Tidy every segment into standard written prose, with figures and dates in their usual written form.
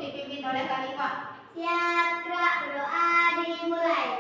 dipimpin oleh Khalifah. Siap, gerak berdoa dimulai.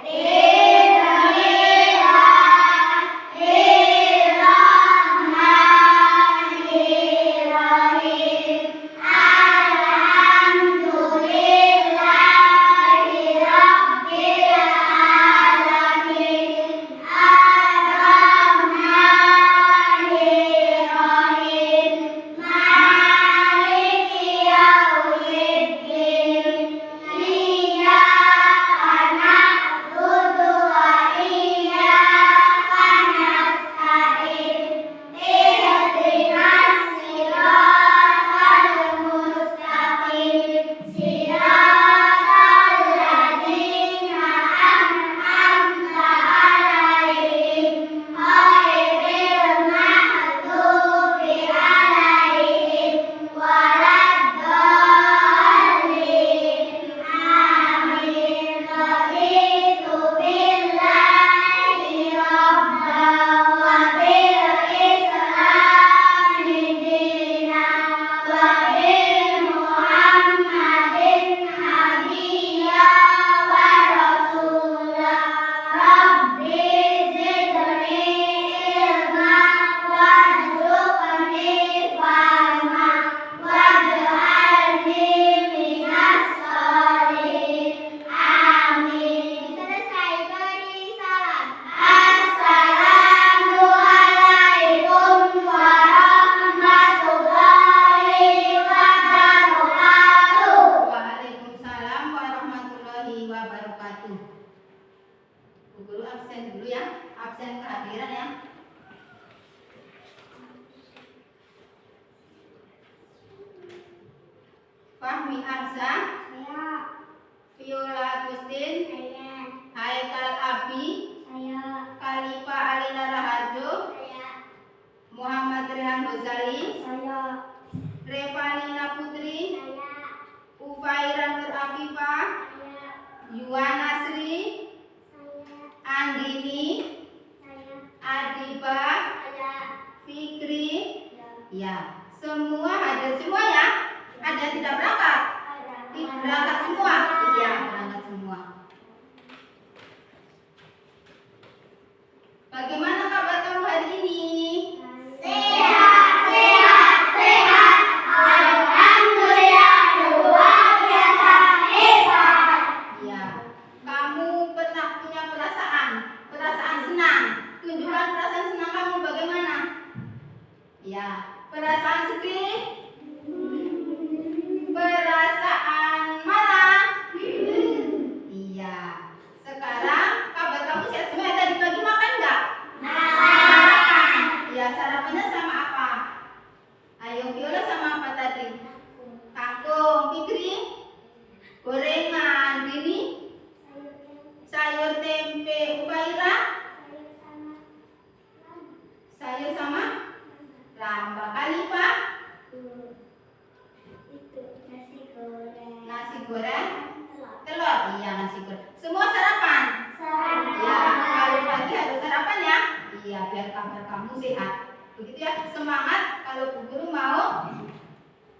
Guru absen dulu ya, absen kehadiran ya. Fahmi Arsa, Saya. Viola Agustin, Saya. Haikal Abi, Saya. Khalifah Alina Raharjo, Saya. Muhammad Rehan Ghazali, Saya. Revanina Putri, Saya. Ufairan Nur Afifah, Saya. Yuwana Sri, Andini, Saya. Adiba, Saya. Fikri. Ya. Ya, semua hadir semua ya. Ada tidak berangkat? Berangkat semua? Iya, berangkat semua. Bagaimana kabar kamu hari ini? Sehat, sehat, sehat. Alhamdulillah, luar biasa hebat. Ya, kamu pernah punya perasaan senang. Tunjukkan perasaan senang kamu bagaimana? Ya, perasaan sedih. Perasaan marah. Iya. Sekarang kabar kamu sehat semua. Tadi pagi makan enggak? Makan. Iya, sarapannya sama apa? Ayo, Viola sama apa tadi? Kangkung. Fikri? Gorengan. Dini? Sayur tempe. Ufaira? Sayur sama? Rambak. Khalifah? Nasi goreng? Telur? Iya, nasi goreng. Semua sarapan? Ya, kalau pagi harus sarapan ya. Iya, biar kabar kamu sehat. Begitu ya, semangat kalau Bu Guru mau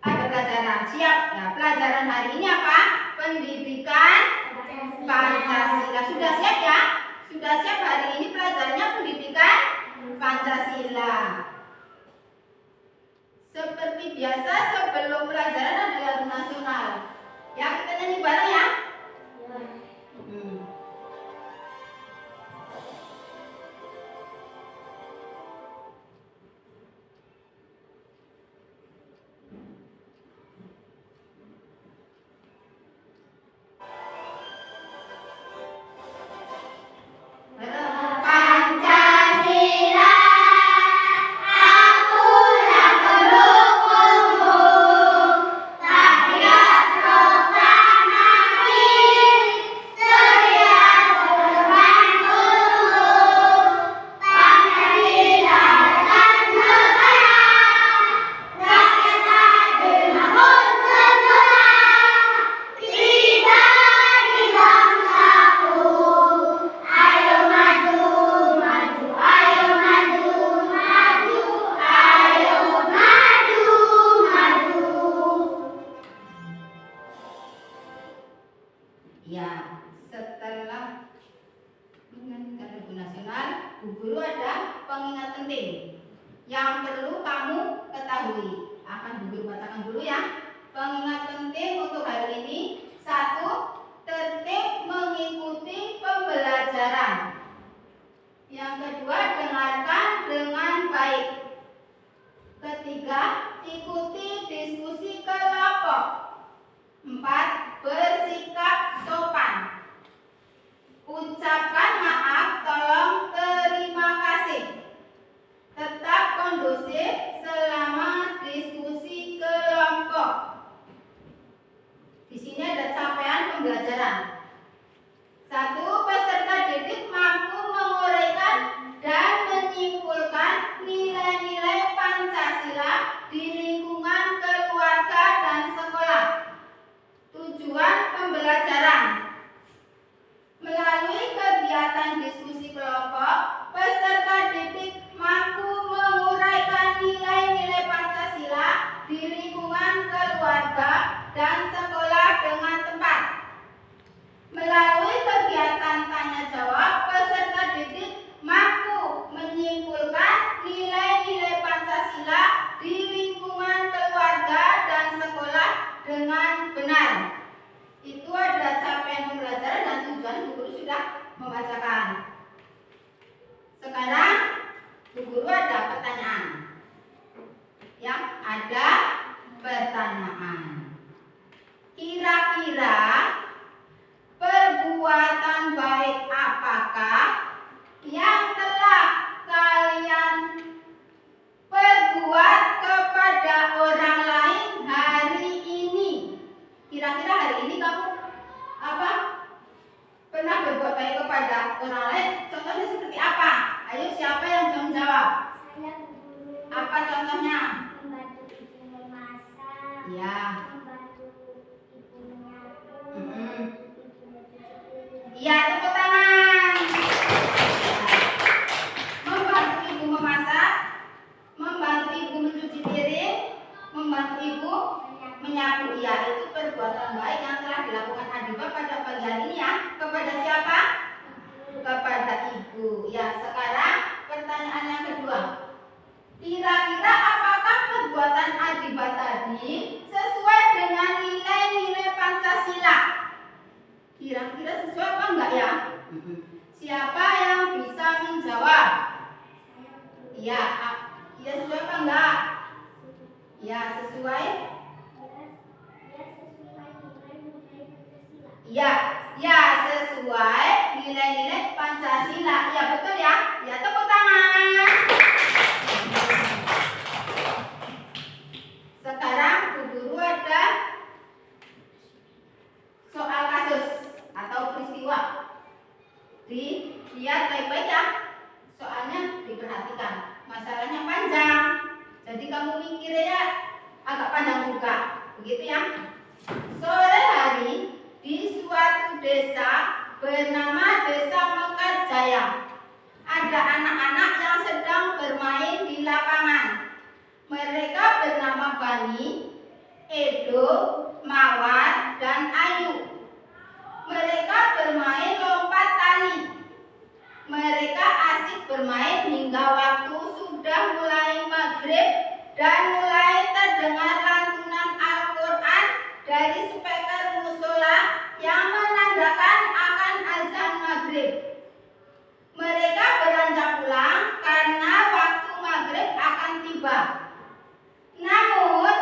ada pelajaran. Siap? Ya, pelajaran hari ini apa? Pendidikan Pancasila. Sudah siap ya? Sudah siap hari ini pelajarannya pendidikan Pancasila. Seperti biasa sebelum pelajaran ada lagu nasional. Ya, kita nyanyi bareng ya. Pancasila, akulah pendukungmu, rakyat Ya, setelah mengingatkan lagu nasional, Bu Guru ada pengingat penting yang perlu kamu ketahui. Akan Bu Guru bacakan dulu ya. Pengingat penting untuk hari ini. 1. Tertib mengikuti pembelajaran. Yang kedua, dengarkan dengan baik. Ketiga, ikuti diskusi kelompok. 4. Bersikap sopan. Ucapkan maaf, tolong, terima kasih. Tetap kondusif selama diskusi kelompok. Di sini ada capaian pembelajaran. 1. Peserta didik mampu menguraikan dan menyimpulkan nilai-nilai Pancasila di lingkungan keluarga dan sekolah. Tujuan pembelajaran. Melalui kegiatan diskusi kelompok, peserta didik mampu menguraikan nilai-nilai Pancasila di lingkungan keluarga dan sekolah dengan tepat. Melalui kegiatan tanya jawab, peserta didik mampu menyimpulkan nilai-nilai Pancasila di lingkungan keluarga dan sekolah dengan benar. Itu ada capaian pembelajaran dan tujuan. Bu Guru sudah membacakan. Sekarang Bu Guru ada pertanyaan. Ya, ada pertanyaan. Kira-kira perbuatan baik apakah yang telah kalian perbuat kepada orang lain hari ini? Kira-kira hari ini kamu pernah berbuat baik kepada orang lain? Contohnya seperti apa? Ayo, siapa yang bisa menjawab? Saya guru. Apa contohnya? Membantu ibu memasak. Ya. Membantu ibu menyapu. Mm-mm. Ibu mencuci piring. Iya, tepuk tangan. Membantu ibu memasak, membantu ibu mencuci piring, membantu ibu menyapu. Iya, itu perbuatan baik yang telah dilakukan Adiba pada pagi hari ini ya. Kepada siapa? Kepada ibu. Ya, sekarang pertanyaan yang kedua. Kira-kira apakah perbuatan Adiba tadi sesuai dengan nilai-nilai Pancasila? Kira-kira sesuai apa enggak ya? Siapa yang bisa menjawab? Ya, ya sesuai apa enggak? Ya, sesuai. Ya, ya sesuai nilai-nilai Pancasila. Ya, betul ya? Ya, tepuk tangan. Sekarang Bu Guru ada soal kasus atau peristiwa. Dilihat baik-baik ya. Soalnya diperhatikan. Masalahnya panjang. Jadi kamu mikirnya agak panjang juga. Begitu ya. Sore hari di suatu desa bernama Desa Mekarjaya, ada anak-anak yang sedang bermain di lapangan. Mereka bernama Bani, Edo, Mawar, dan Ayu. Mereka bermain lompat tali. Mereka asik bermain hingga waktu sudah mulai maghrib dan mulai terdengar lantunan Al-Quran dari speaker musola yang menandakan akan azan maghrib. Mereka beranjak pulang karena waktu maghrib akan tiba. Namun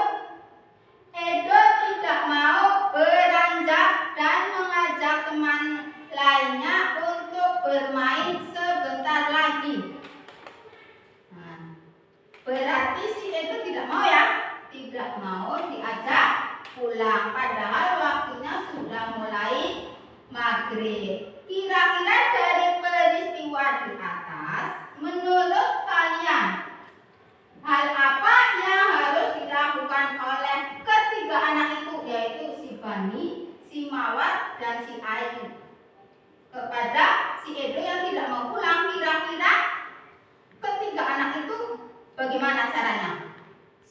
Edo tidak mau beranjak dan mengajak teman lainnya untuk bermain sebentar lagi. Nah, berarti si Edo tidak mau ya? Tidak mau diajak pulang, padahal waktunya sudah mulai maghrib. Kira-kira dari peristiwa di atas, menurut kalian, hal apa yang harus dilakukan oleh ketiga anak itu, yaitu si Bani, si Mawar, dan si Ayu, kepada si Edo yang tidak mau pulang? Kira-kira ketiga anak itu bagaimana caranya?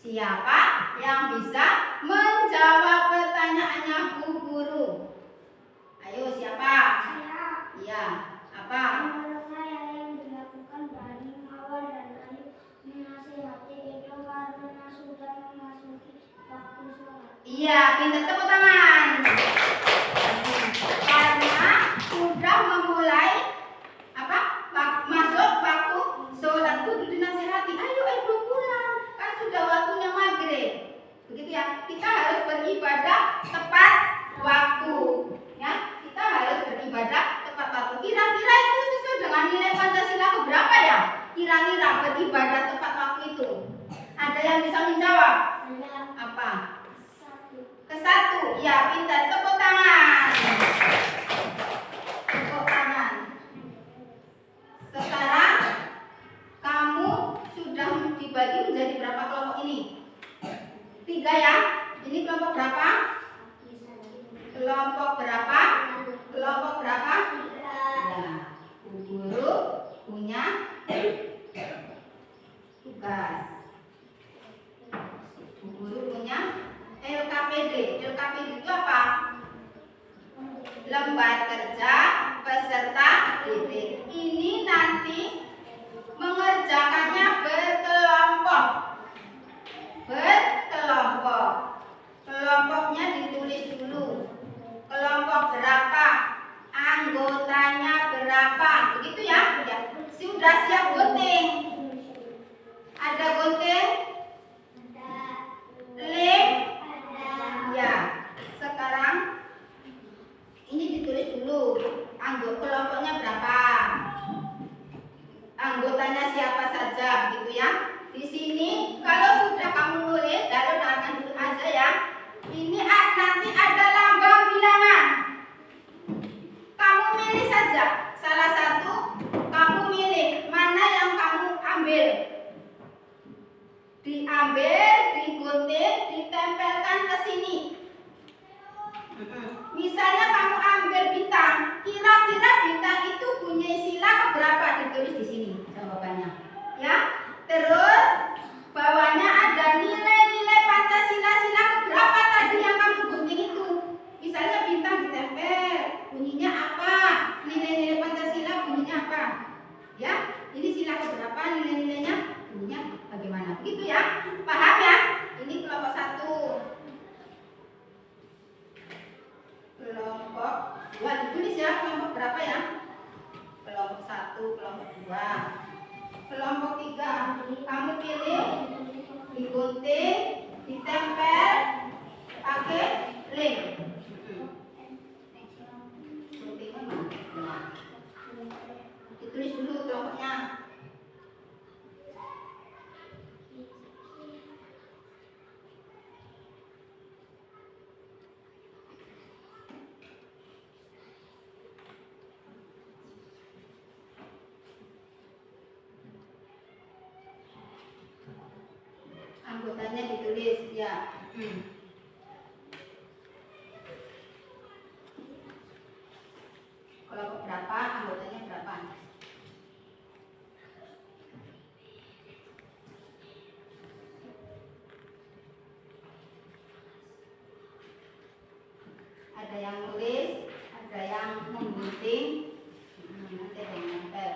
Siapa yang bisa menjawab pertanyaannya Bu Guru? Ayo, tangan. Karena sudah memulai masuk waktu sholat, kudu dinasihati. Ayo ibu pulang, kan sudah waktunya maghrib. Begitu ya. Kita harus beribadah tepat waktu. Ya, kita harus beribadah tepat waktu. Kira-kira itu sesuai dengan nilai Pancasila keberapa ya? Kira-kira beribadah tepat waktu itu. Ada yang bisa menjawab? Apa? Ke-1. Ya, pintar. Tepuk tangan. Tepuk tangan. Sekarang kamu sudah dibagi menjadi berapa kelompok ini? 3 ya. Ini kelompok berapa? Kelompok berapa? Kelompok berapa? Ya. Guru punya tugas. Guru punya LKPD. LKPD itu apa? Lembar kerja peserta didik. Ini nanti mengerjakannya berkelompok. Berkelompok. Kelompoknya ditulis dulu. Kelompok berapa? Anggotanya berapa? Begitu ya? Ya. Sudah siap gunting? Ada gunting? Lem? Ya. Sekarang ini ditulis dulu. Kelompoknya berapa? Anggotanya siapa saja, begitu ya? Di sini kalau sudah kamu nulis, download dulu aja ya. Ini nanti ada lambang bilangan. Kamu milih saja salah satu. Kamu milih mana yang kamu ambil. Diambil, digunting, ditempelkan ke sini. Misalnya kamu ambil bintang, kira-kira bintang itu punya sila keberapa? Ditulis di sini jawabannya. Ya. Terus bawahnya ada nilai-nilai Pancasila sila keberapa tadi yang kamu gunting itu. Misalnya bintang ditempel, bunyinya apa? Nilai-nilai Pancasila bunyinya apa? Ya, ini sila keberapa, nilai-nilainya bunyinya bagaimana? Begitu ya. Paham ya? Ini kelompok 1. Kelompok 2 ditulis ya, kelompok berapa ya? Kelompok 1, kelompok 2. Kelompok 3, kamu pilih, digunting, ditempel, pakai lem. Guntingnya mana? Ditulis dulu kelompoknya. Anggotanya ditulis ya. Kelompok berapa, anggotanya berapa? Ada yang nulis, ada yang menggunting, nanti ada yang nempel.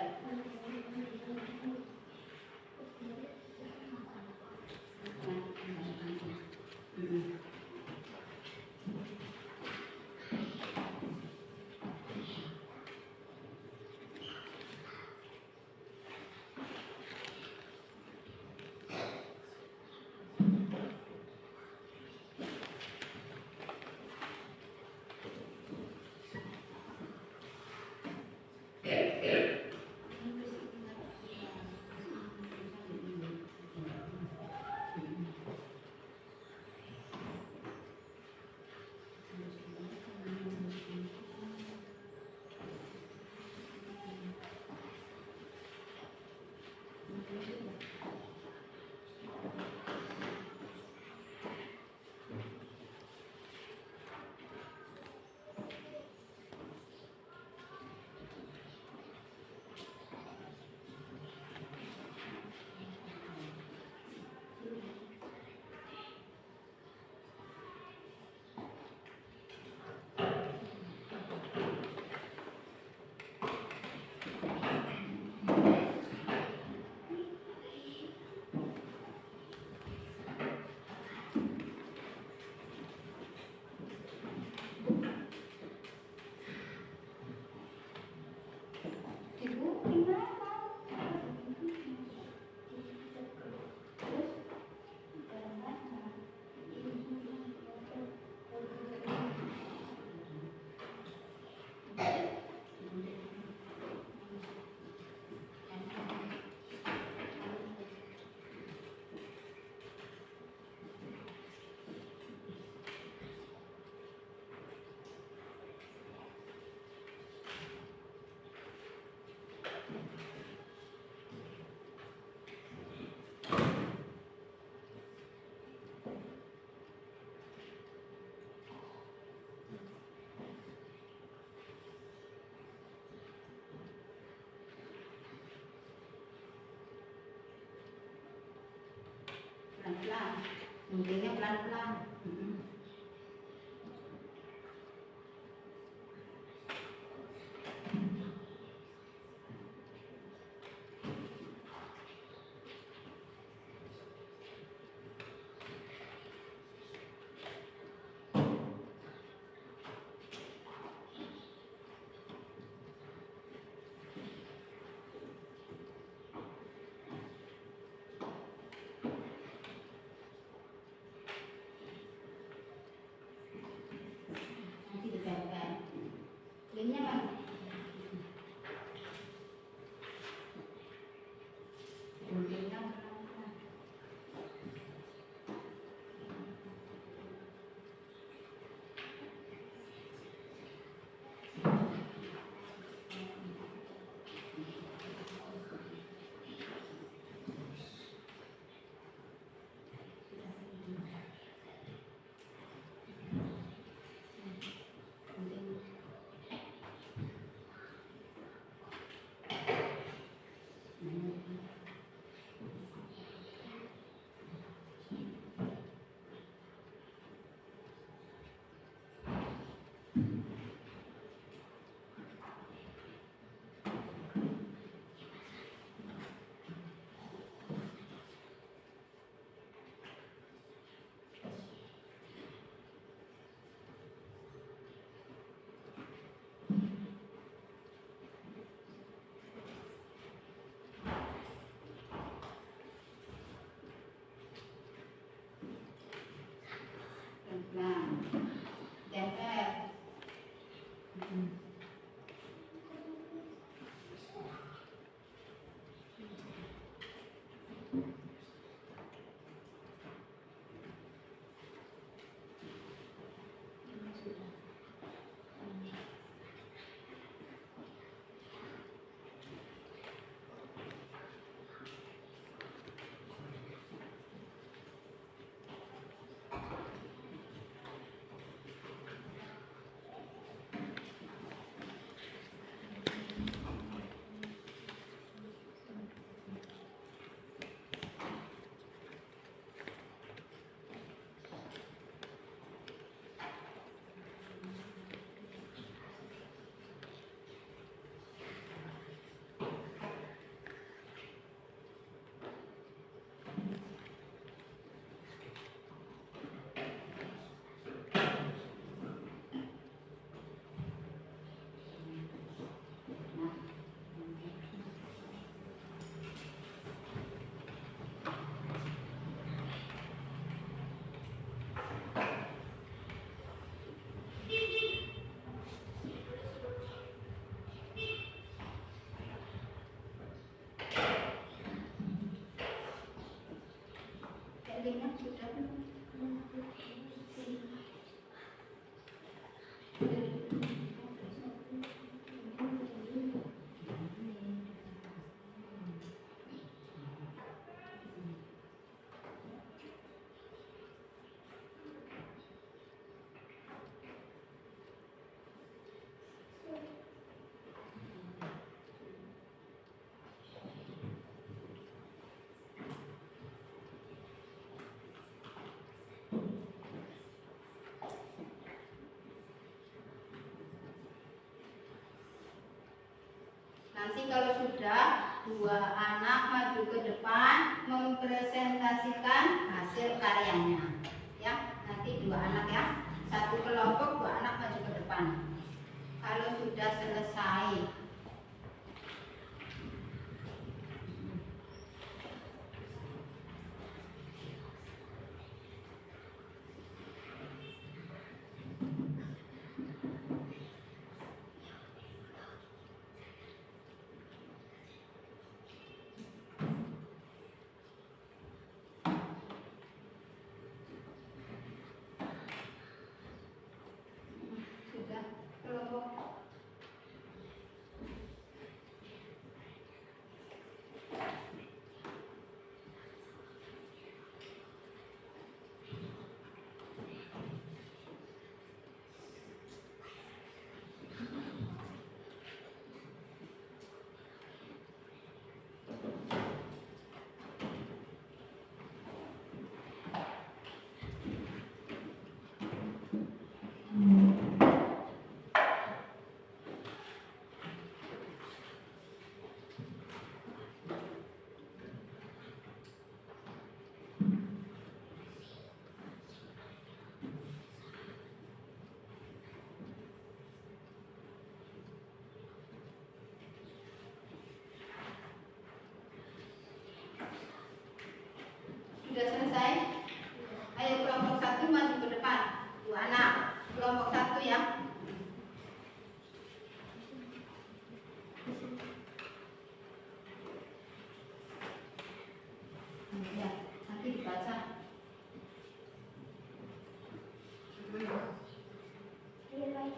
guntingnya pelan-pelan. Nanti ditempel. Lemnya mana? Guntingnya pelan-pelan. Gunting. Pelan-pelan. Tempel. Lemnya sudah belum? Nanti kalau sudah, dua anak maju ke depan mempresentasikan hasil karyanya. Ya, nanti dua anak ya, satu kelompok dua anak maju ke depan. Kalau sudah selesai, sudah kelompok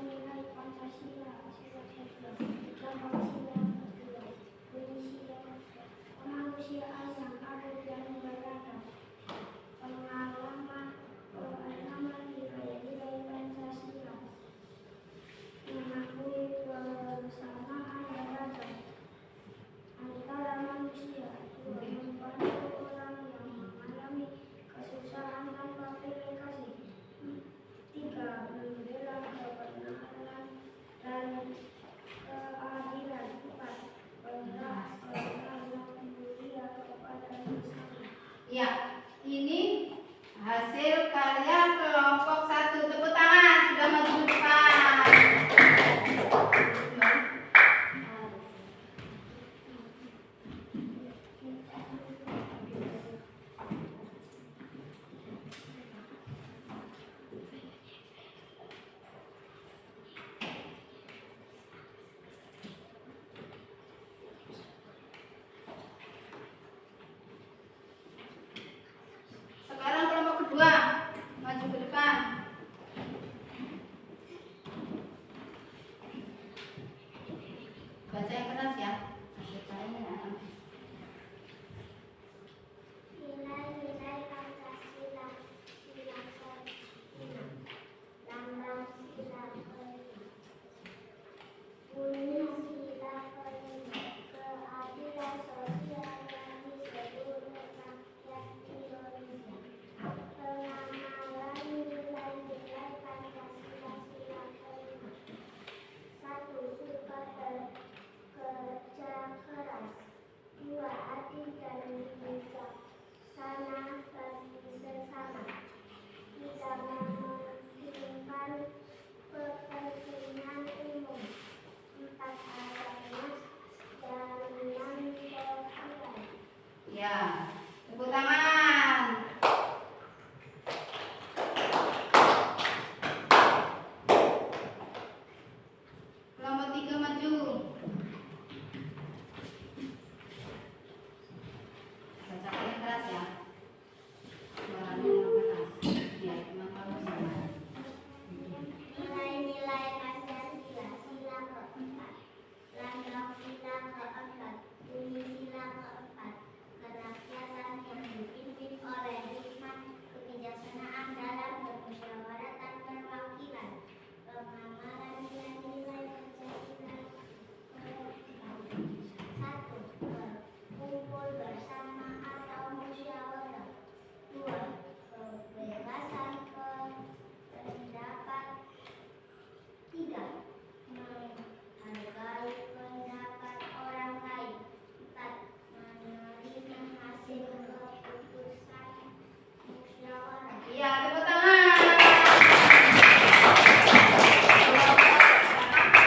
nilai Pancasila, sila kedua, lambang sila kedua, bunyi sila kedua, kemanusiaan yang adil dan beradab, pengalaman nilai-nilai Pancasila, mengakui kebersamaan dan ragam antara manusia, dua membantu orang yang mengalami kesusahan tanpa pilih kasih, tiga membela kebenaran dan keadilan, empat berkenan mulia kepada sesama. Ya, ini hasil karya kelompok 1. Tepuk tangan, sudah maju ke depan. Sekarang kelompok kedua, maju ke depan. Baca yang keras ya. Hasil karyanya ya. Nilai-nilai Pancasila, sila ke-6, lambang sila ke-5, bunyi sila ke-5, keadilan sosial bagi seluruh rakyat Indonesia, pengamalan nilai-nilai Pancasila, sila ke-5, 1. Suka kerja keras, 2. Adil dan bijaksana bagi sesama, 3. mementingkan kepentingan umum, 4. adanya jaminan sosial. Ya, tepuk tangan. Kelompok 3 maju. Bacakan yang keras ya. Suaranya yang keras. Ya, memang kamu sama. Nilai-nilai Pancasila, sila ke-4, lambang sila ke-4, bunyi sila ke-4, kerakyatan yang dipimpin oleh hikmat kebijaksanaan dalam permusyawaratan perwakilan, pengamalan nilai-nilai Pancasila ke-4, 1. Berkumpul bersama atau musyawarah, 2. Kebebasan pendapat, 3. Menghargai pendapat orang lain, 4. Menerima hasil keputusan musyawarah. Iya, tepuk tangan.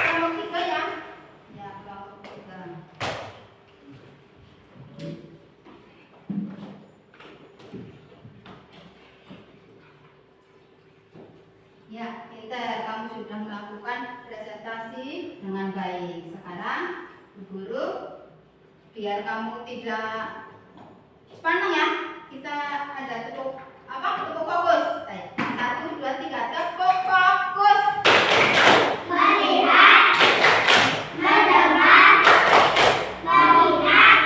Kelompok 3 ya. Ya, kelompok 3. Ya, Peter, kamu sudah melakukan presentasi dengan baik. Sekarang, Bu Guru, biar kamu tidak sepaneng ya, kita ada tepuk fokus. 1, 2, 3, tepuk fokus. Melihat, mendengar, mengingat,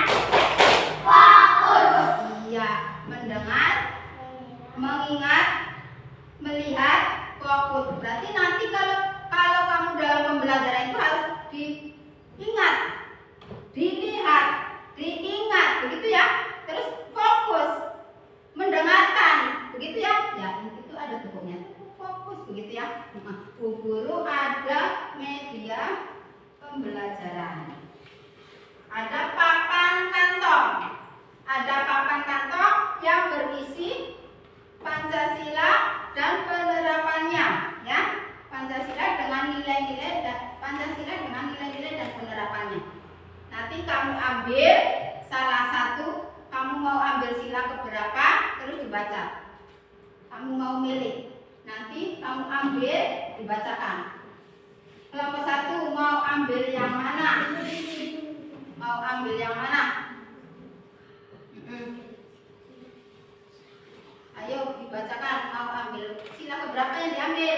fokus. Iya, mendengar, mengingat, melihat, fokus. Berarti nanti kalau kamu dalam pembelajaran itu harus diingat, dilihat, diingat, begitu ya. Terus fokus, mendengarkan, begitu ya. Ya, itu ada tepuknya. Fokus, begitu ya. Bu Guru ada media pembelajaran. Ada papan kantong. Ada papan kantong yang berisi Pancasila dan penerapannya, ya. Pancasila dengan nilai-nilai dan penerapannya. Nanti kamu ambil salah satu, kamu mau ambil sila keberapa, terus dibaca. Kamu mau milih, nanti kamu ambil, dibacakan. Kelompok 1 mau ambil yang mana? Mau ambil yang mana? Ayo dibacakan, mau ambil sila keberapa yang diambil?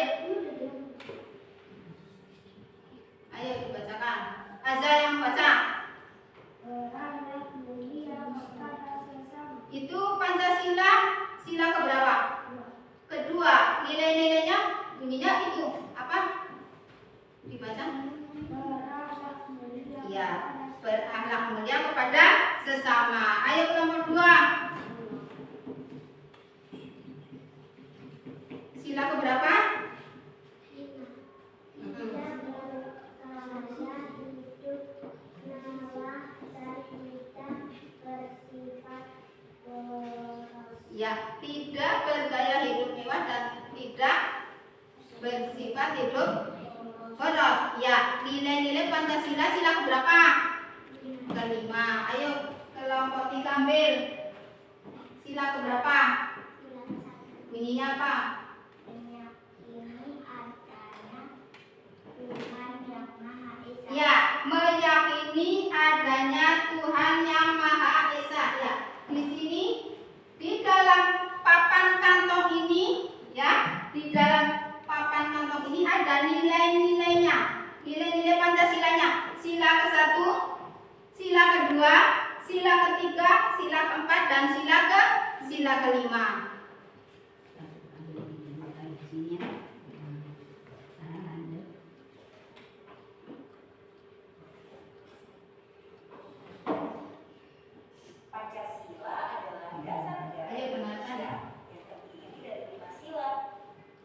sesama. Ayo kelompok 2. Sila keberapa? 5. Tidak berkarya hidup nalar dan tidak bersifat boros. Ya, tidak bergaya hidup mewah dan tidak bersifat hidup boros. Ya, nilai-nilai Pancasila sila keberapa? Kelima. Ayo kelompok 3 ambil. Sila keberapa? Bunyinya apa? Meyakini adanya Tuhan yang Maha Esa. Ya, meyakini adanya Tuhan yang Maha Esa. Ya, di sini di dalam papan kantong ini, ya, di dalam papan kantong ini ada nilai-nilainya, nilai-nilai Pancasilanya. Sila ke-1, sila kedua, sila ketiga, sila keempat, dan sila kelima. Pancasila adalah dasar negara Ayo dengarkan ya. yang terdiri dari 5 sila.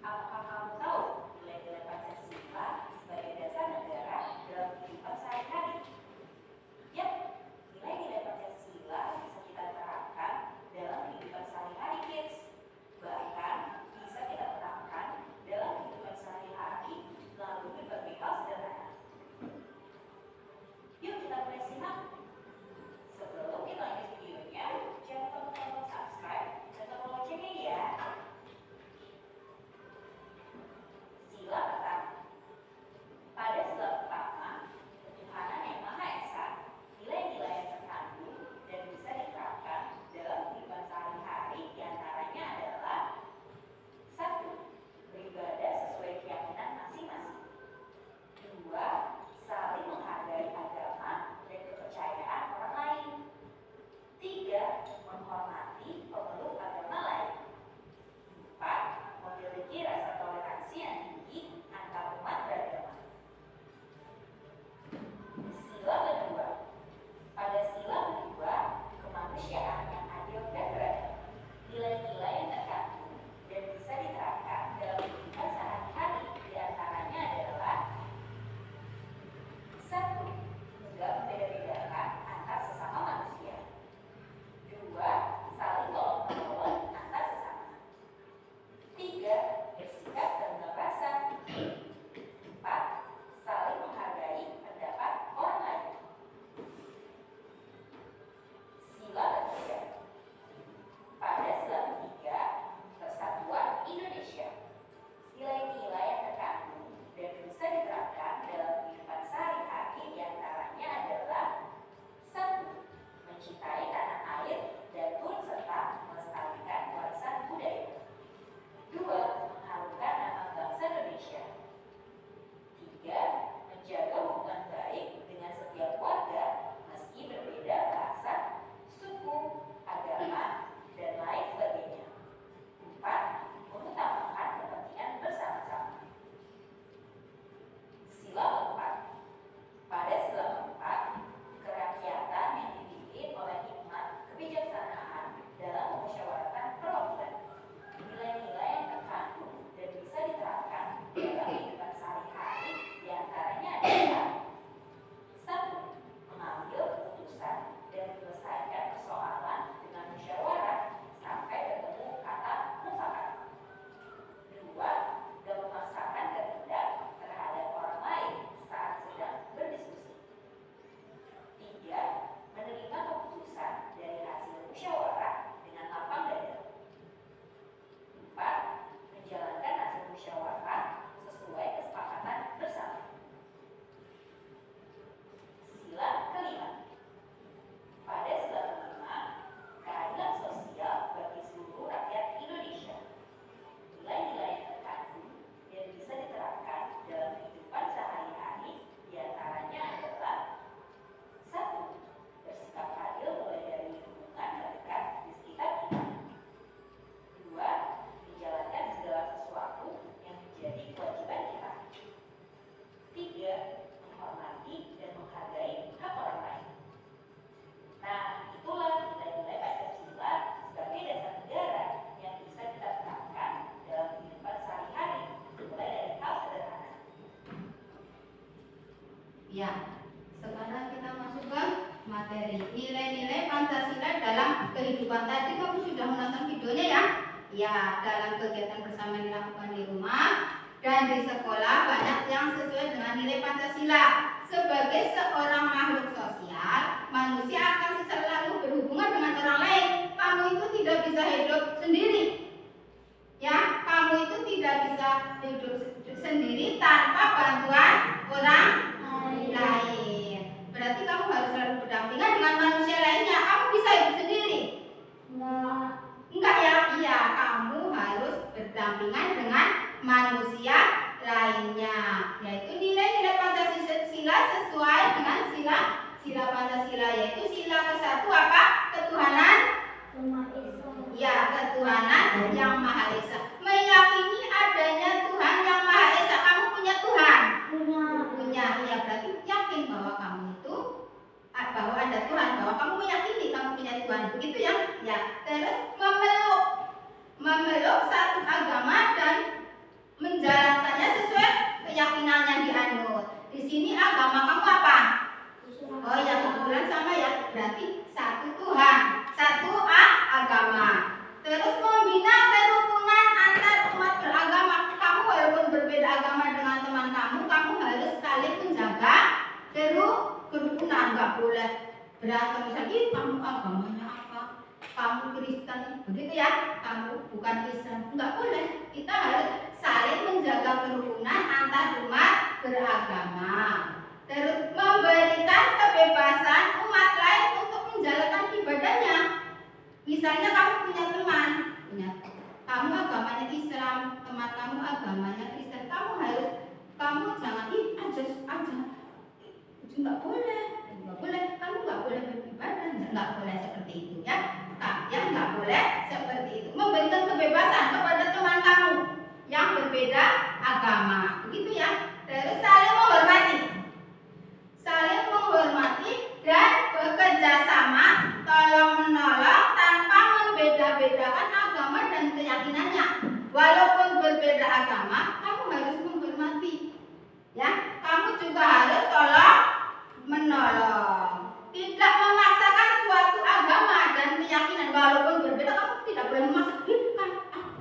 Apakah kamu tahu nilai-nilai Pancasila sebagai dasar negara dalam kehidupan sehari-hari? Ya, nilai-nilai Pancasila bisa kita terapkan dalam kehidupan sehari-hari, kids. Bahkan bisa kita terapkan dalam kehidupan sehari-hari melalui berbagai hal sederhana. Yuk kita mulai simak. Sebelum kita lanjut videonya, jangan lupa tombol subscribe dan tombol loncengnya ya. Sila pertama. Pada sila pertama, ketuhanan yang Maha Esa, nilai-nilai yang terkandung dan bisa diterapkan dalam kehidupan sehari-hari diantaranya adalah 1. Beribadah sesuai keyakinan masing-masing. 2. Saling menghargai agama dan kepercayaan orang lain. 3. Menghormati pemeluk agama lain. 4. Memiliki rasa toleransi yang tinggi antar umat beragama. Sila kedua. Pada sila kedua, kemanusiaan yang adil dan beradab. Nilai-nilai yang terkandung dan bisa diterapkan dalam kehidupan sehari-hari diantaranya adalah 1. Enggak membeda-bedakan antar sesama manusia. 2. Saling tolong-menolong antar sesama. 3. Bersikap dalam rasa. 4. Saling menghargai pendapat orang lain. Ya, sekarang kita masuk ke materi nilai-nilai Pancasila dalam kehidupan. Tadi kamu sudah menonton videonya ya? Ya, dalam kegiatan bersama dilakukan di rumah dan di sekolah banyak yang sesuai dengan nilai Pancasila. Sebagai seorang makhluk sosial, manusia akan selalu berhubungan dengan orang lain. Kamu itu tidak bisa hidup sendiri. Ya, kamu itu tidak bisa hidup sendiri tanpa bantuan orang lain. Berarti kamu harus selalu berdampingan dengan manusia lainnya. Kamu bisa hidup sendiri? Enggak ya? Iya, kamu harus berdampingan dengan manusia lainnya. Yaitu nilai-nilai Pancasila sesuai dengan sila Pancasila, yaitu sila ke-1 apa? Ketuhanan. Ya, ketuhanan yang Maha Esa. Meyakini adanya Tuhan yang Maha Esa. Kamu punya Tuhan? Punya. Ya, berarti yakin bahwa kamu itu bahwa ada Tuhan, bahwa kamu meyakini kamu punya Tuhan. Begitu ya? Ya. Terus memeluk satu agama dan menjalankannya sesuai keyakinan yang dianut. Di sini agama kamu apa? Oh ya, kebetulan sama ya. Berarti satu Tuhan, satu agama. Terus membina kerukunan antar umat beragama. Kamu walaupun berbeda agama dengan teman kamu, kamu harus saling menjaga kerukunan. Enggak boleh berantem misalnya, kamu agamanya apa? Kamu Kristen, begitu ya? Kamu bukan Islam, enggak boleh. Kita harus saling menjaga kerukunan antar umat beragama. Terus memberikan kebebasan umat lain untuk menjalankan ibadahnya. Misalnya kamu punya teman, kamu agamanya Islam, teman kamu agamanya Kristen, kamu jangan aja, nggak boleh, kamu nggak boleh beribadah, nggak boleh seperti itu ya. Yang nggak boleh seperti itu. Memberikan kebebasan kepada teman kamu yang berbeda agama, begitu ya. Terus saling menghormati dan bekerja sama, tolong menolong tanpa membeda-bedakan agama dan keyakinannya. Walaupun berbeda agama, kamu harus menghormati. Ya, kamu juga harus tolong menolong. Tidak memaksakan suatu agama dan keyakinan. Walaupun berbeda, kamu tidak boleh memaksakan.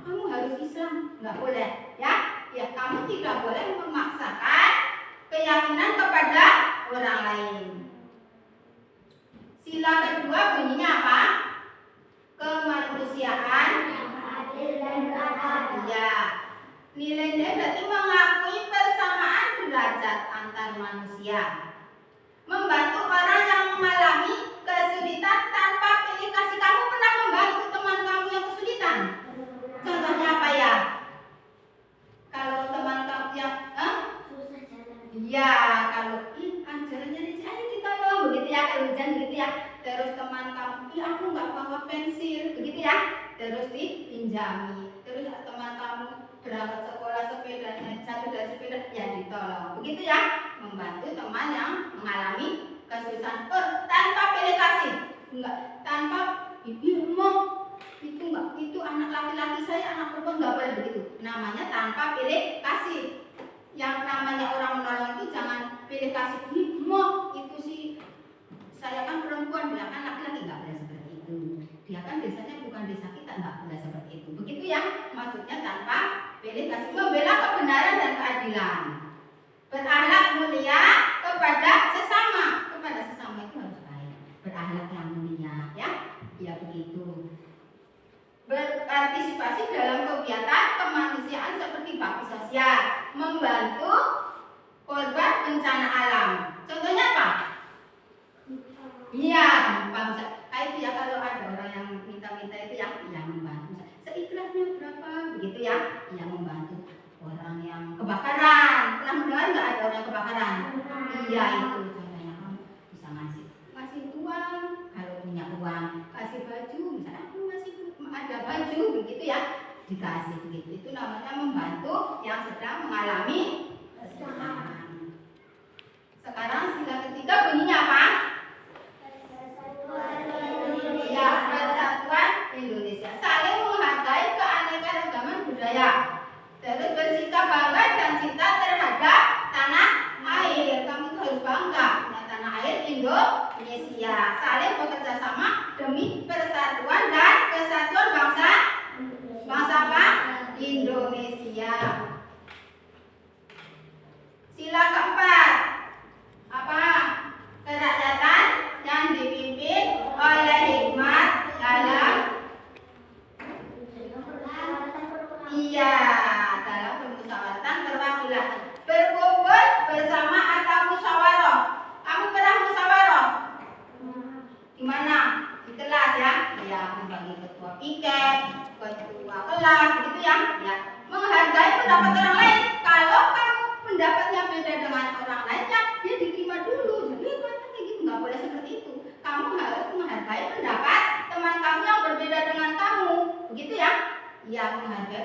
Kamu harus Islam, nggak boleh. Ya, kamu tidak boleh memaksakan keyakinan kepada orang lain. Sila kedua bunyinya apa? Kemanusiaan yang adil dan beradab. Ya, nilai-nilai berarti mengakui persamaan derajat antar manusia. Membantu orang yang mengalami kesulitan tanpa pilih kasih. Kamu pernah membantu teman kamu yang kesulitan? Contohnya apa ya? Kalau teman kamu yang Susah jalan. ya, kalau jalannya licin, ayo kita dong, begitu ya. Kalau hujan begitu ya. Terus teman kamu, aku nggak bawa pensil, begitu ya. Terus dipinjami. Terus teman kamu berangkat sekolah sepedanya jatuh dari sepeda, ya ditolong, begitu ya. Membantu teman yang mengalami kesusahan tanpa pilih kasih, enggak tanpa itu anak laki-laki saya, anak perempuan, nggak boleh begitu. Namanya tanpa pilih kasih. Yang namanya orang menolong itu jangan pilih kasih. Itu sih saya kan perempuan, dia kan laki-laki, nggak boleh seperti itu. Dia kan desanya bukan desa kita, nggak boleh seperti itu. Begitu ya, maksudnya tanpa pilih kasih. Membela kebenaran dan keadilan. Berakhlak mulia kepada sesama itu harus baik. Berakhlak yang mulia, ya begitu. Berpartisipasi dalam kegiatan kemanusiaan seperti bakti sosial, membantu korban bencana alam. Contohnya apa? Iya, itu ya, kalau ada orang yang minta-minta itu yang membantu. Seikhlasnya berapa, begitu ya? Yang membantu orang yang kebakaran. Pernah mendengar nggak ada orang yang kebakaran? Iya, itu contohnya. Kamu bisa ngasih uang, kalau punya uang, kasih baju, misalnya aku masih ada baju, begitu ya, dikasih begitu. Itu namanya membantu yang sedang mengalami kesusahan. Sekarang sila ketiga bunyinya apa? Ya, Persatuan Indonesia. Saling menghargai keanekaragaman budaya. Terus bersikap bangga dan cinta terhadap tanah air. Kamu itu harus bangga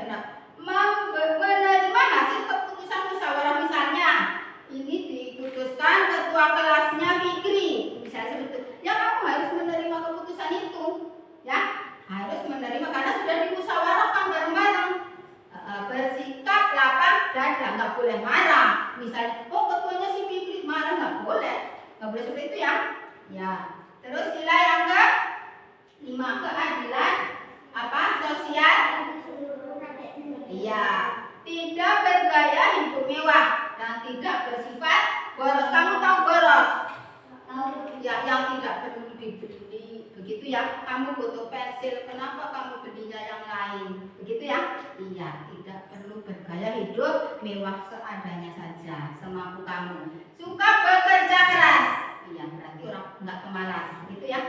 benar. Menerima hasil keputusan musyawarah, misalnya ini diputuskan ketua kelasnya Fikri, misalnya seperti itu. Ya kamu harus menerima keputusan itu, ya harus menerima karena sudah dimusyawarahkan bareng-bareng. Bersikap lapang dada, nggak boleh marah. Misalnya, oh ketuanya si Fikri marah, nggak boleh seperti itu ya. Ya, terus sila yang ke-5, keadilan sosial. Iya, tidak bergaya hidup mewah dan tidak bersifat boros. Kamu tahu boros? Ya, yang tidak perlu dibeli begitu ya. Kamu butuh pensil, kenapa kamu belinya yang lain? Begitu ya? Iya, tidak perlu bergaya hidup mewah, seadanya saja, semampu kamu. Suka bekerja keras. Iya, berarti orang nggak pemalas, gitu ya.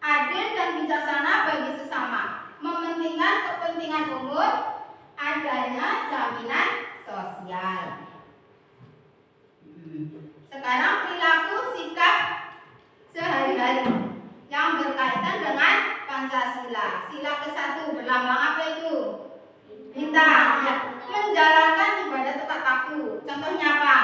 Adil dan bijaksana bagi sesama, mementingkan kepentingan umum, adanya jaminan sosial. Sekarang perilaku sikap sehari-hari yang berkaitan dengan Pancasila. Sila ke-1 berlambang apa itu? Bintang. Ya. Menjalankan ibadah tepat waktu. Contohnya apa?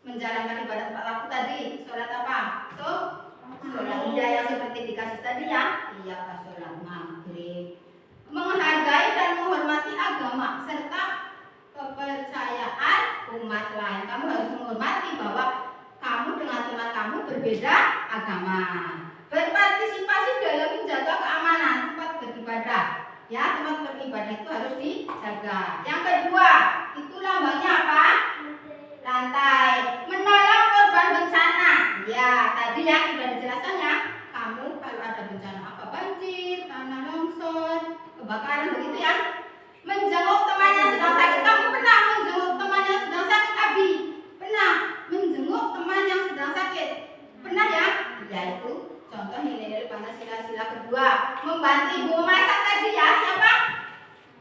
Menjalankan ibadah tepat waktu tadi. Sholat apa? Sholat. Iya, yang seperti dikasih tadi ya. Iya, sholat maghrib. Menghargai dan menghormati agama serta kepercayaan umat lain. Kamu harus menghormati bahwa kamu dengan teman kamu berbeda agama. Berpartisipasi dalam menjaga keamanan tempat beribadah. Ya, tempat beribadah itu harus dijaga. Yang kedua, itu lambangnya apa? Lantai. Menolong korban bencana. Ya, tadi ya sudah dijelaskan ya. Kamu kalau ada bencana apa? Banjir, tanah longsor, kebakaran, begitu ya. Menjenguk teman yang sedang sakit. Kamu pernah menjenguk teman yang sedang sakit, Abi? Pernah menjenguk teman yang sedang sakit? Pernah ya? Ya, itu contoh nilai-nilai Pancasila. Sila kedua, membantu ibu memasak tadi ya. Siapa?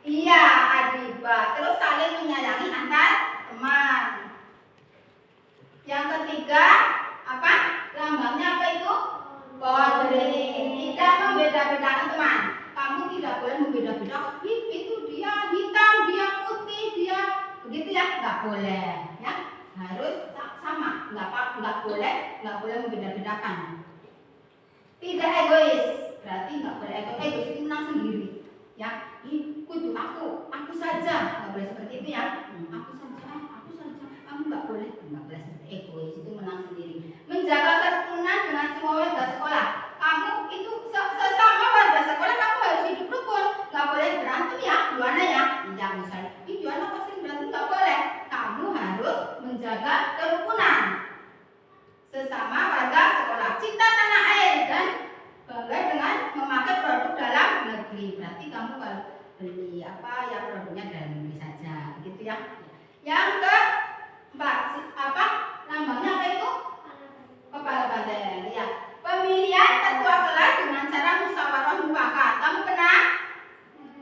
Iya, Adiba. Terus saling menyayangi antar teman. Yang ketiga, apa? Lambangnya apa itu? Pohon beringin. Tidak membeda-bedakan teman. Kamu tidak boleh membeda-bedakan. Itu dia hitam, dia putih, dia begitu ya. Nggak boleh, ya. Harus sama. Nggak boleh membeda-bedakan. Tidak egois. Berarti nggak boleh egois. Egois itu menang sendiri, ya. Kudu aku saja. Nggak boleh seperti itu ya. Aku saja. Kamu nggak boleh seperti egois, itu menang sendiri. Menjaga kerukunan dengan semua warga sekolah. Kamu itu sesama warga sekolah kamu harus hidup rukun. Nggak boleh berantem ya, Juana ya. Iya, misalnya, Juana pasti berantem, nggak boleh. Kamu harus menjaga kerukunan sesama warga sekolah. Cinta tanah air dan bangga dengan memakai produk dalam negeri. Berarti kamu kalau beli apa ya produknya dalam negeri saja, gitu ya. Yang keempat, lambangnya apa itu? Kepala badan. Ya. Pemilihan ketua kelas dengan cara musyawarah mufakat. Kamu pernah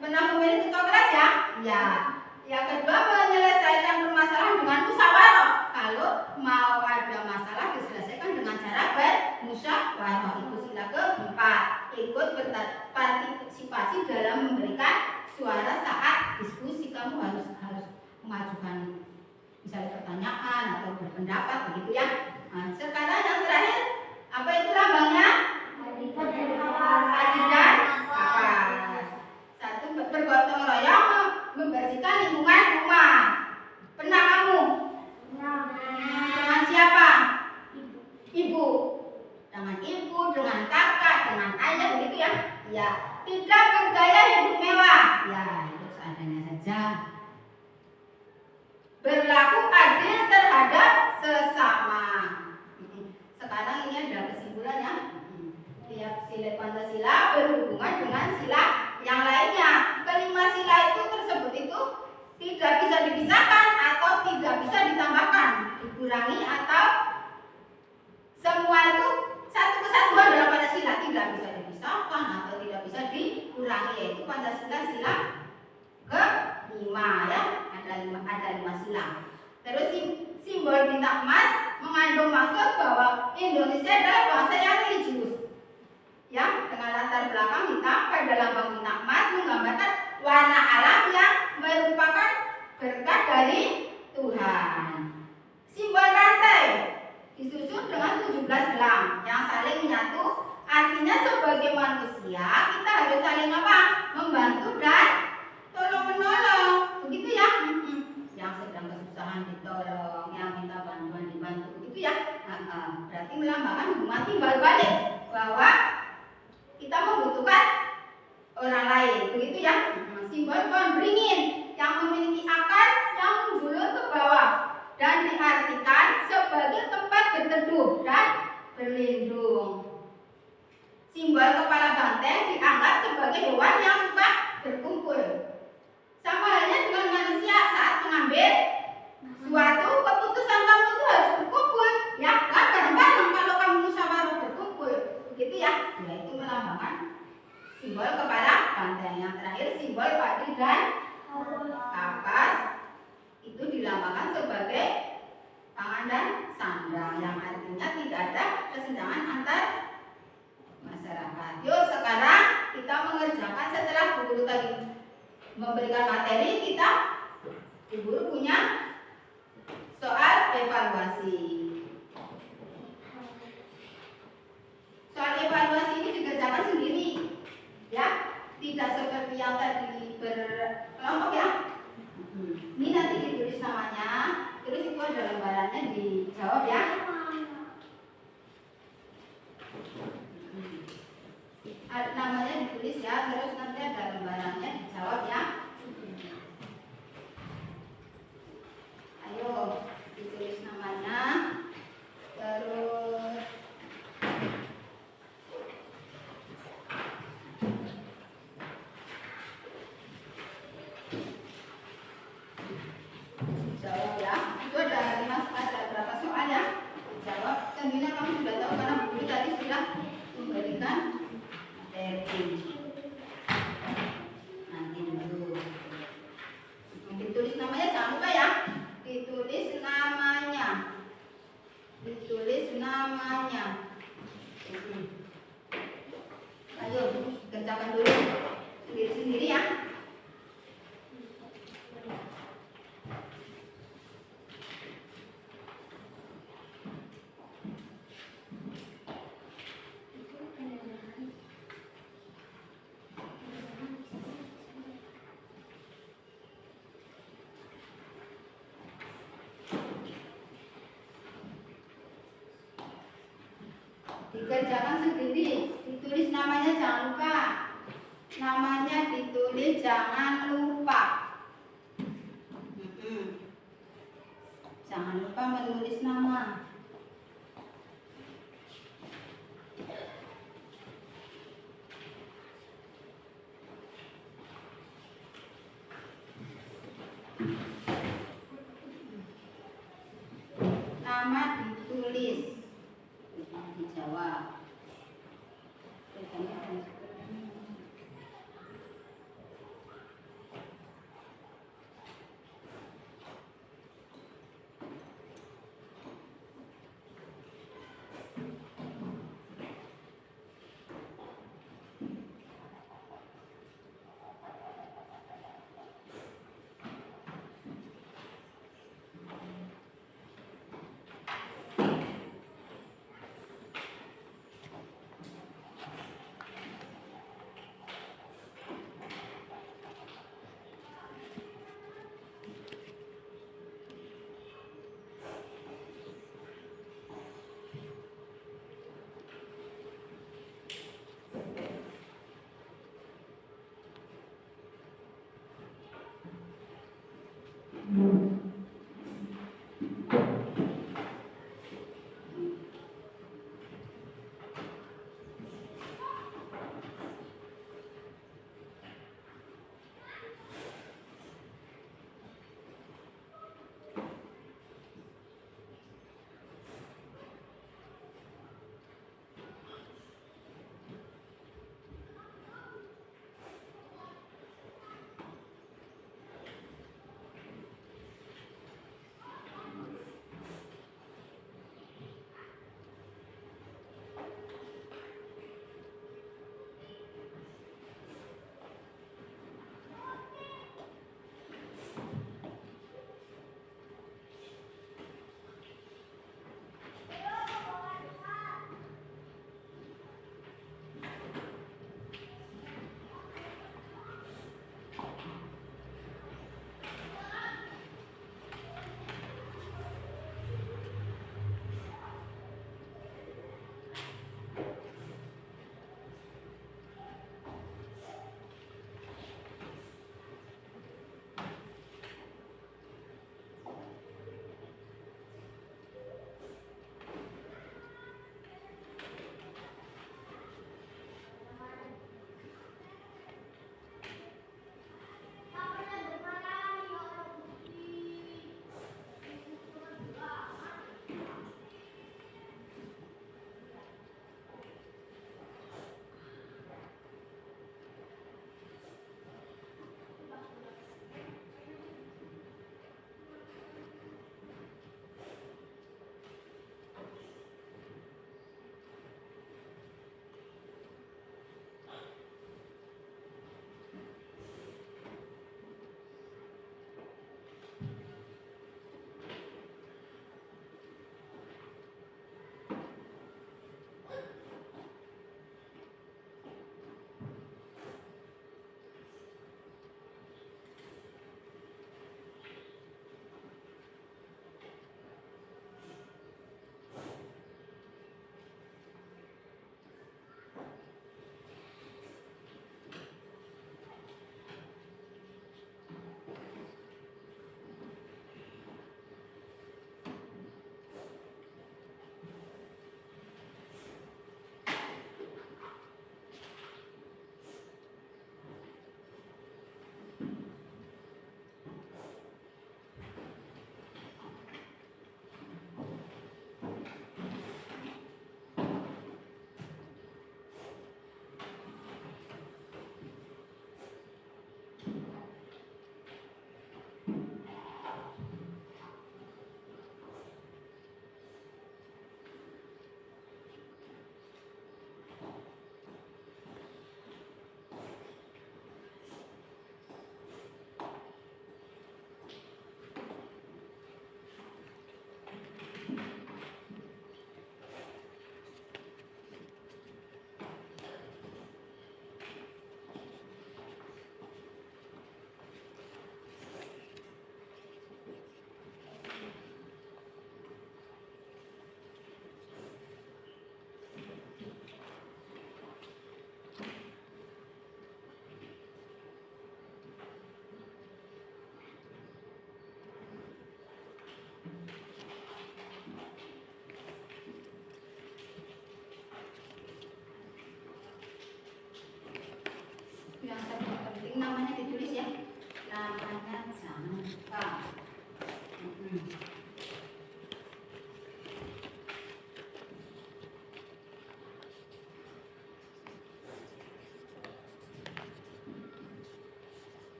memilih ketua kelas ya? Ya. Yang kedua, menyelesaikan permasalahan dengan musyawarah. Kalau mau ada masalah diselesaikan dengan cara bermusyawarah. Itu sila keempat. Ikut berpartisipasi dalam memberikan suara saat diskusi. Kamu harus mengajukan misalnya pertanyaan atau berpendapat, begitu ya. Nah, sekarang yang terakhir, apa itu lambangnya? Adidas kapas. Satu, bergotong royong membersihkan lingkungan rumah. Pernah kamu? Dengan siapa? Ibu. Dengan ibu, dengan kakak, dengan ayah, begitu ya. Ya. Tidak bergaya hidup mewah. Ya, itu seadanya saja. Berlaku adil terhadap sesama. Sekarang ini ada kesimpulan ya. Tiap sila Pancasila berhubungan dengan sila yang lainnya. Kelima sila itu tersebut itu tidak bisa dipisahkan atau tidak bisa ditambahkan, dikurangi atau semua itu satu kesatuan dalam Pancasila, tidak bisa dipisahkan atau tidak bisa dikurangi, yaitu Pancasila sila ke-5 ya. Ada 5 sila. Terus simbol bintang emas mengandung maksud bahwa Indonesia adalah bangsa yang religius. Ya, dengan latar belakang hitam pada lambang bintang emas menggambarkan warna alam melambangkan hubungan timbal balik, bahwa kita membutuhkan orang lain, begitu ya. Simbol pohon beringin yang memiliki akar yang menjulur ke bawah dan diartikan sebagai tempat berteduh dan berlindung. Simbol kepala banteng dianggap sebagai hewan yang suka berkumpul. Sama halnya dengan manusia saat mengambil suatu keputusan, kamu itu harus berkumpul, ya kan, bareng-bareng kalau kamu musyawarah berkumpul, begitu ya. Itu melambangkan simbol kepala banteng. Yang terakhir simbol padi dan kapas, itu dilambangkan sebagai pangan dan sandang, yang artinya tidak ada kesenjangan antar masyarakat. Yuk sekarang kita mengerjakan, setelah Bu Guru tadi memberikan materi, kita Bu Guru punya soal evaluasi. Soal evaluasi ini dikerjakan sendiri, ya, tidak seperti yang tadi berkelompok ya. Ini nanti ditulis namanya, terus itu ada lembarannya, dijawab ya. Namanya ditulis ya, terus nanti ada lembarannya, dijawab ya. Ayo ditulis namanya, terus jawab ya. Itu ada berapa soal ya? Jawab. Tentunya kamu sudah tahu karena Bu Guru tadi sudah memberikan materi. Nanti dulu. Ditulis namanya, jangan lupa ya. Ditulis namanya. Ditulis namanya. Ayo kerjakan dulu sendiri-sendiri ya. Dikerjakan sendiri, ditulis namanya, jangan lupa. Namanya ditulis, jangan lupa. Jangan lupa menulis nama. Nama ditulis, dijawab.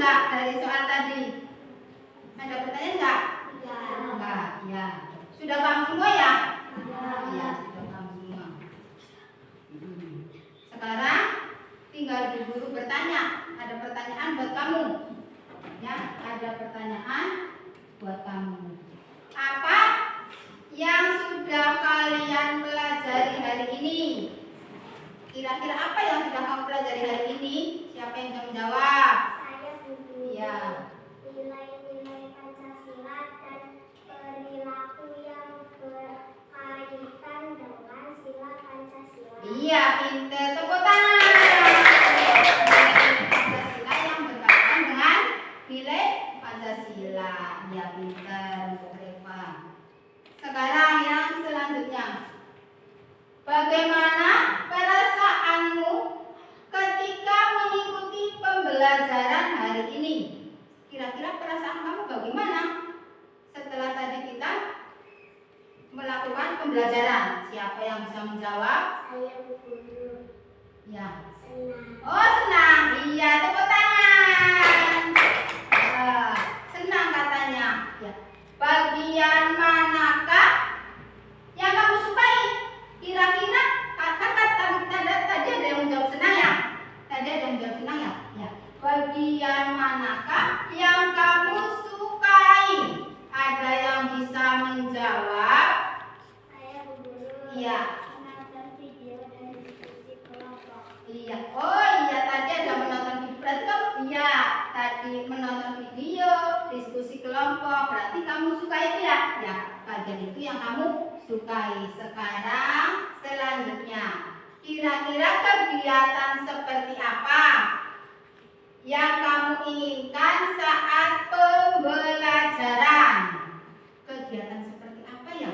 enggak dari soal tadi? Ada pertanyaan enggak? Enggak, ya. Sudah paham semua ya? Iya, sudah paham semua. Sekarang tinggal Bu Guru bertanya. Ada pertanyaan buat kamu. Ya, ada pertanyaan buat kamu. Apa yang sudah kalian pelajari hari ini? Kira-kira apa yang sudah kamu pelajari hari ini? Siapa yang bisa menjawab? Saya buku Ya. nilai-nilai Pancasila dan perilaku yang berkaitan dengan sila Pancasila. Iya, pinter. Tepuk tangan. Pancasila yang berkaitan dengan nilai Pancasila. Ya, pinter untuk Reva. Sekarang yang selanjutnya. Bagaimana perasaanmu ketika mengikuti pembelajaran hari ini? Kira-kira perasaan kamu bagaimana setelah tadi kita melakukan pembelajaran? Siapa yang bisa menjawab? Saya guru Ya. senang. Oh, senang. Iya, tepuk tangan. Senang katanya. Ya. Bagian manakah yang kamu sukai? Kira-kira tadi ada yang menjawab senang ya? Tadi ada yang menjawab senang ya? Ya. Bagian manakah yang kamu sukai? Ada yang bisa menjawab? Saya guru Iya. menonton video dan diskusi kelompok. Iya. Oh iya, tadi ada menonton video. Berarti kamu iya, tadi menonton video, diskusi kelompok. Berarti kamu suka itu ya? Ya, bagian itu yang kamu sukai. Sekarang selanjutnya, kira-kira kegiatan seperti apa yang kamu inginkan saat pembelajaran? Kegiatan seperti apa ya?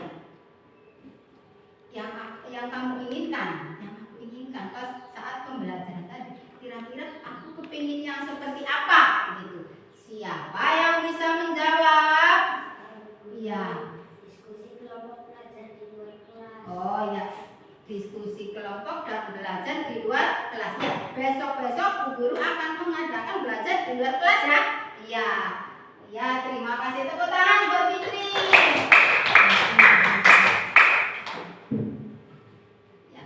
Yang kamu inginkan, yang aku inginkan pas saat pembelajaran tadi. Kira-kira aku kepingin yang seperti apa? Gitu. Siapa yang bisa menjawab? Iya. Diskusi kelompok belajar di luar kelas. Oh ya, diskusi kelompok dan belajar di luar kelas. Ya, besok-besok Bu Guru akan mengadakan belajar di luar kelas ya. Iya. Ya, terima kasih. Tepuk tangan buat Fitri. Ya.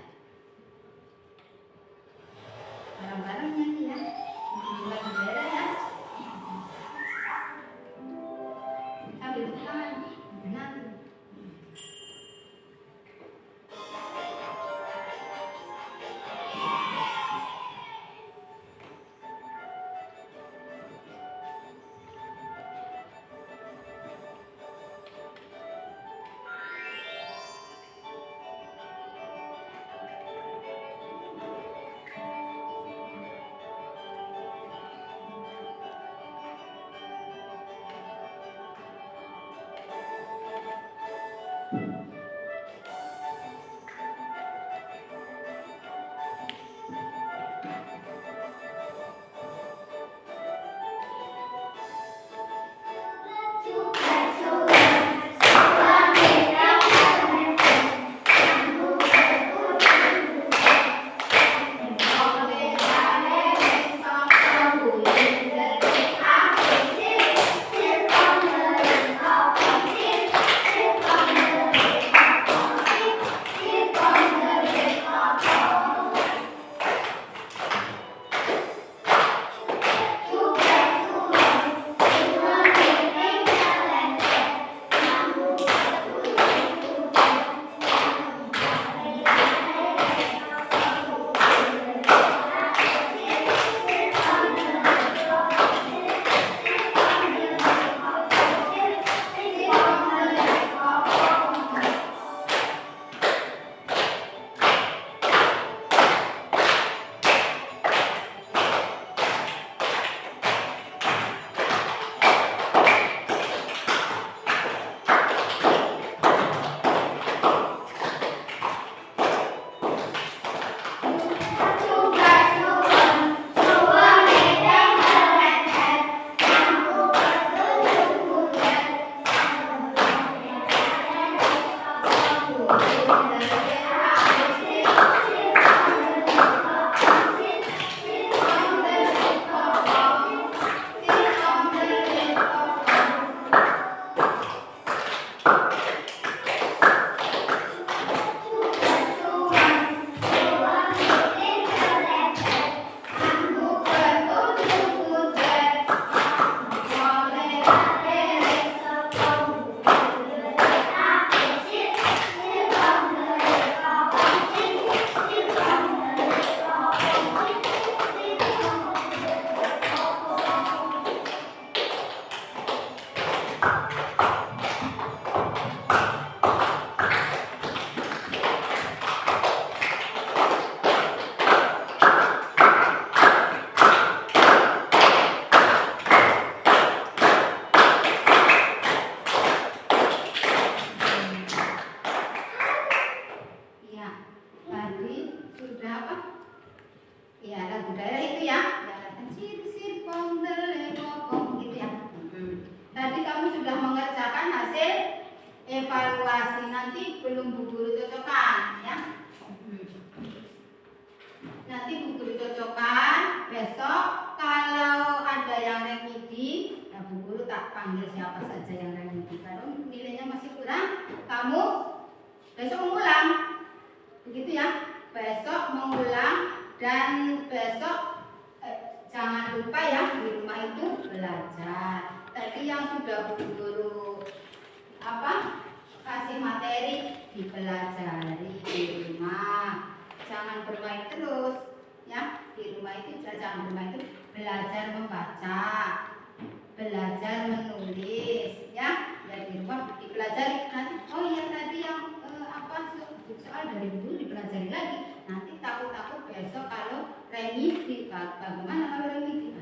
Bareng-bareng nyanyi ya. Buat bendera ya. Sambil tepuk tangan. Benar. evaluasi nanti belum Bu Guru cocokkan ya. Nanti Bu Guru cocokkan besok kalau ada yang remedi, ya Bu Guru tak panggil siapa saja yang remedi. Kalau nilainya masih kurang, kamu besok mengulang. Begitu ya. Besok mengulang dan besok jangan lupa ya di rumah itu belajar. Tadi yang sudah Bu Guru kasih materi dipelajari di rumah. Jangan bermain terus ya. Di rumah itu jangan bermain terus, belajar membaca, belajar menulis ya. Ya di rumah dipelajari nanti. Oh iya tadi yang soal dari dulu dipelajari lagi. Nanti takut besok kalau remedi, bagaimana kalau remedi?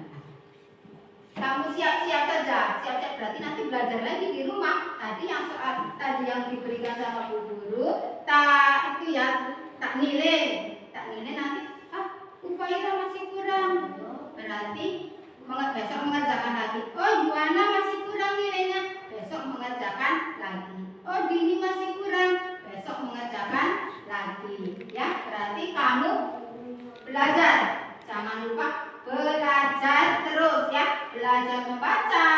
Kamu siap-siap saja, siap-siap berarti nanti belajar lagi di rumah. Tadi yang soal tadi yang diberikan sama Bu Guru, tak nilai nanti. Ufaira masih kurang, berarti besok mengerjakan lagi. Oh Juana masih kurang nilainya, besok mengerjakan lagi. Oh Dini masih kurang, besok mengerjakan lagi. Ya berarti kamu belajar, jangan lupa belajar terus ya, belajar membaca,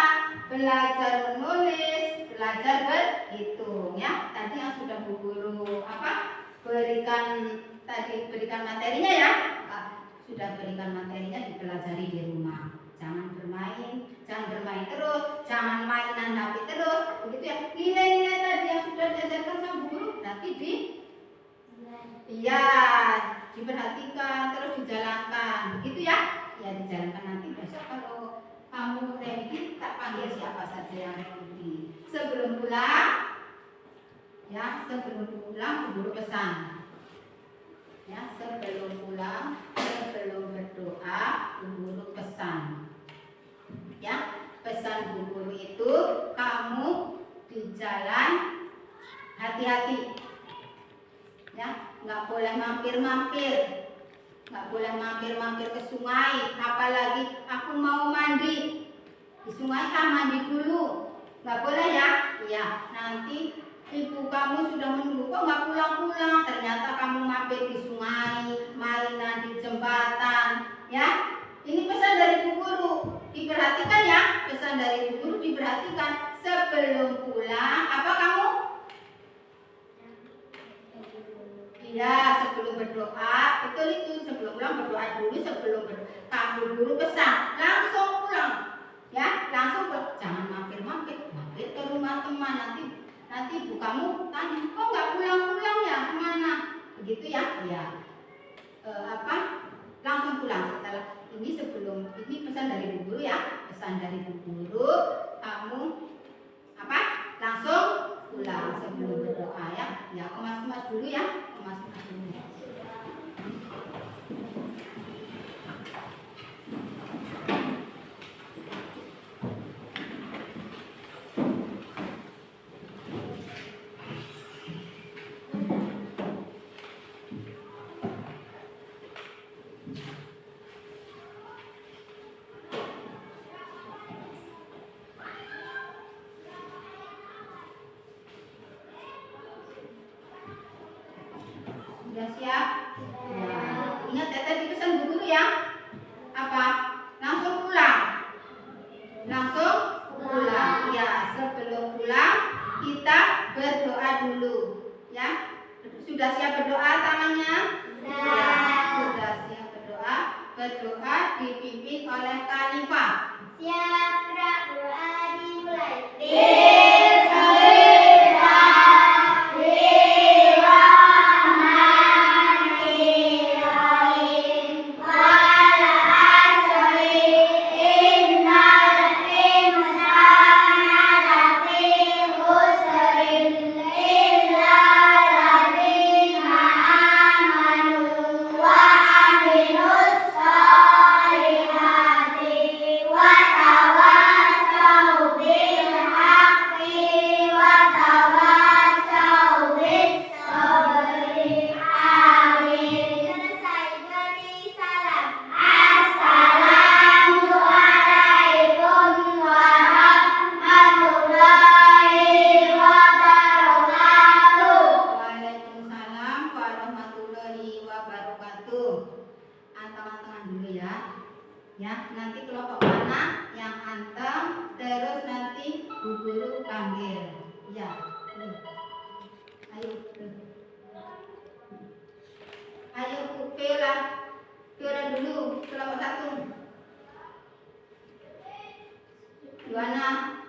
belajar menulis, belajar berhitung ya. Tadi yang sudah Bu Guru berikan materinya ya, sudah berikan materinya dipelajari di rumah. Jangan bermain terus, jangan mainan HP terus, begitu ya. Nilai-nilai tadi yang sudah diajarkan sama Bu Guru nanti diperhatikan terus dijalankan, begitu ya. Ya dijalankan nanti besok kalau kamu remedi tak panggil siapa saja yang remedi. Sebelum pulang Bu Guru pesan. Ya, sebelum pulang, sebelum berdoa, Bu Guru pesan. Ya, pesan Bu Guru itu kamu di jalan hati-hati. Ya, nggak boleh mampir-mampir. Nggak boleh mampir-mampir ke sungai, apalagi aku mau mandi di sungai, mandi dulu, nggak boleh ya. Iya, nanti ibu kamu sudah menunggu, kok nggak pulang-pulang, ternyata kamu mampir di sungai, mainan di jembatan ya. Ini pesan dari Bu Guru, diperhatikan ya, pesan dari Bu Guru diperhatikan. Sebelum pulang kamu? Iya, sebelum berdoa, betul itu, sebelum pulang berdoa dulu, sebelum kamu Guru pesan, langsung pulang. Ya, langsung jangan mampir ke rumah teman, nanti ibu kamu tanya, kok nggak pulang-pulang ya, kemana? Begitu ya, ya. Langsung pulang setelah ini, ini pesan dari Bu Guru ya, pesan dari Bu Guru, kamu langsung pulang sebelum berdoa ya. Ya, kemas-kemas dulu ya. Kemas-kemas dulu. Sudah siap? Ya. Ingat ya tadi pesan Bu Guru ya. Langsung pulang. Langsung pulang. Ya, sebelum pulang kita berdoa dulu. Ya. Sudah siap berdoa tangannya? Ya, sudah siap berdoa. Berdoa dipimpin oleh Khalifah. Siap, doa dimulai. Maaf Yuana